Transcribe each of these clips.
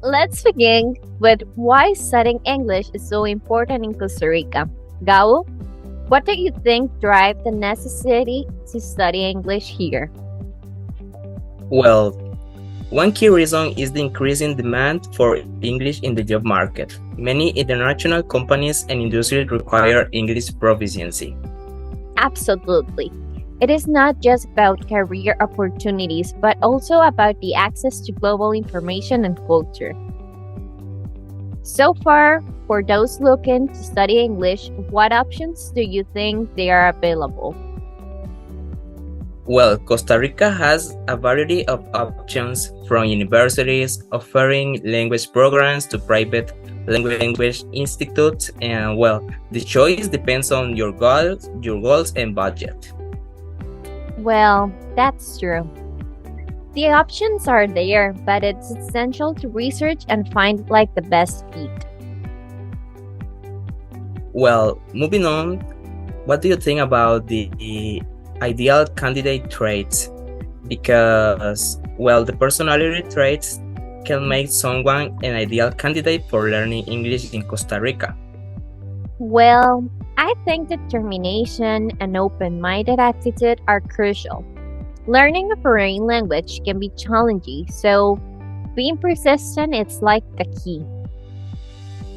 Let's begin with why studying English is so important in Costa Rica. Gao, what do you think drives the necessity to study English here? Well, one key reason is the increasing demand for English in the job market. Many international companies and industries require English proficiency. Absolutely. It is not just about career opportunities, but also about the access to global information and culture. So far, for those looking to study English, what options do you think they are available? Well, Costa Rica has a variety of options from universities offering language programs to private language institutes, and well, the choice depends on your goals and budget. Well, that's true. The options are there, but it's essential to research and find the best fit. Well, moving on, what do you think about the ideal candidate traits? Because, well, the personality traits can make someone an ideal candidate for learning English in Costa Rica. Well, I think determination and open-minded attitude are crucial. Learning a foreign language can be challenging, so being persistent is the key.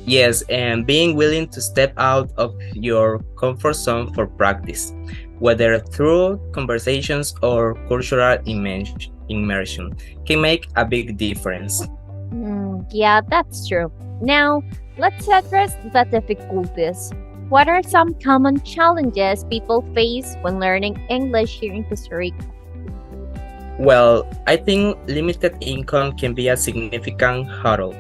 Yes, and being willing to step out of your comfort zone for practice, whether through conversations or cultural immersion, can make a big difference. Yeah, that's true. Now, let's address the difficulties. What are some common challenges people face when learning English here in Costa Rica? Well, I think limited income can be a significant hurdle.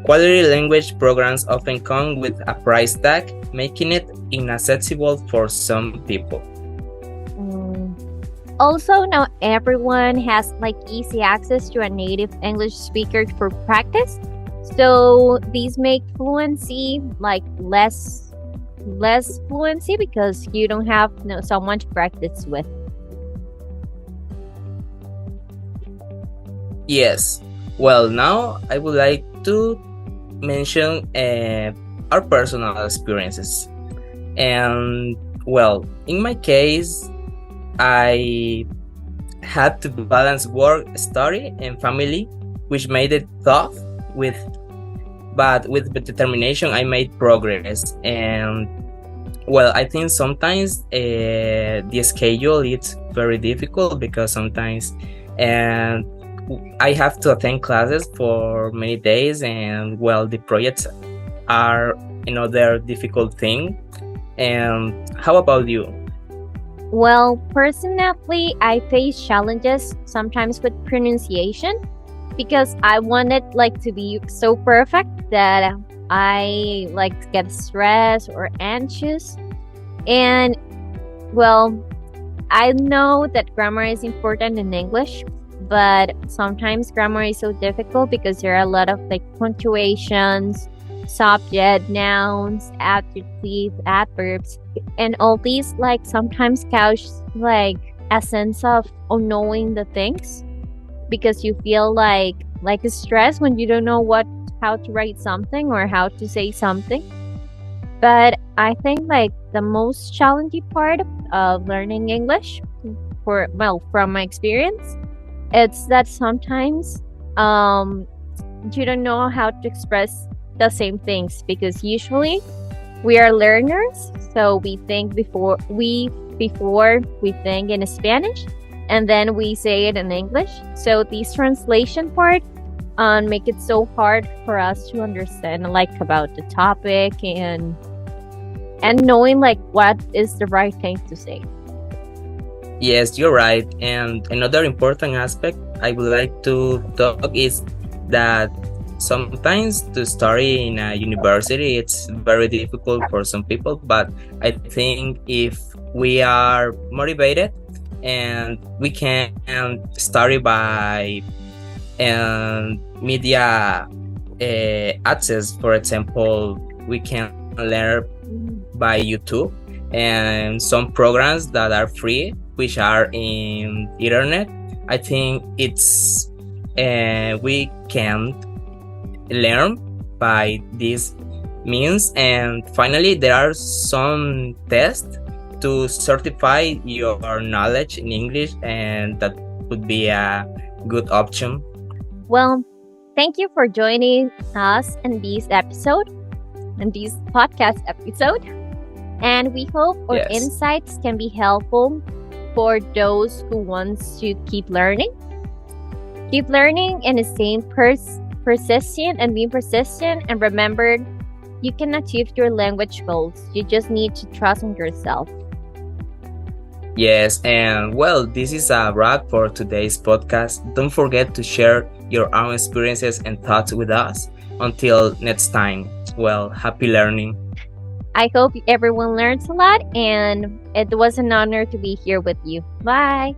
Quality language programs often come with a price tag, making it inaccessible for some people. Also, not everyone has easy access to a native English speaker for practice, so these make fluency less fluency because you don't have someone to practice with. Yes. Well, now I would like to mention our personal experiences. And, well, in my case, I had to balance work, study, and family, which made it tough. But with determination, I made progress. And, well, I think sometimes the schedule is very difficult because sometimes I have to attend classes for many days, and well, the projects are another difficult thing. And how about you? Well, personally, I face challenges sometimes with pronunciation because I want it to be so perfect that I get stressed or anxious. And well, I know that grammar is important in English, but sometimes grammar is so difficult because there are a lot of punctuations, subject, nouns, adjectives, adverbs, and all these sometimes cause a sense of knowing the things because you feel stress when you don't know how to write something or how to say something. But I think the most challenging part of learning English from my experience, it's that sometimes you don't know how to express the same things because usually we are learners, so we think before we think in Spanish and then we say it in English. So this translation part make it so hard for us to understand about the topic and knowing what is the right thing to say. Yes, you're right. And another important aspect I would like to talk is that sometimes to study in a university, it's very difficult for some people. But I think if we are motivated and we can study by and media access. For example, we can learn by YouTube and some programs that are free, which are in internet. I think it's we can learn by these means. And finally, there are some tests to certify your knowledge in English, and that would be a good option. Well, thank you for joining us in this episode, in this podcast episode. And we hope our Yes. insights can be helpful for those who want to keep learning. Keep learning and staying persistent and being persistent. And remember, you can achieve your language goals. You just need to trust in yourself. Yes, and well, this is a wrap for today's podcast. Don't forget to share your own experiences and thoughts with us. Until next time, well, happy learning. I hope everyone learns a lot, and it was an honor to be here with you. Bye.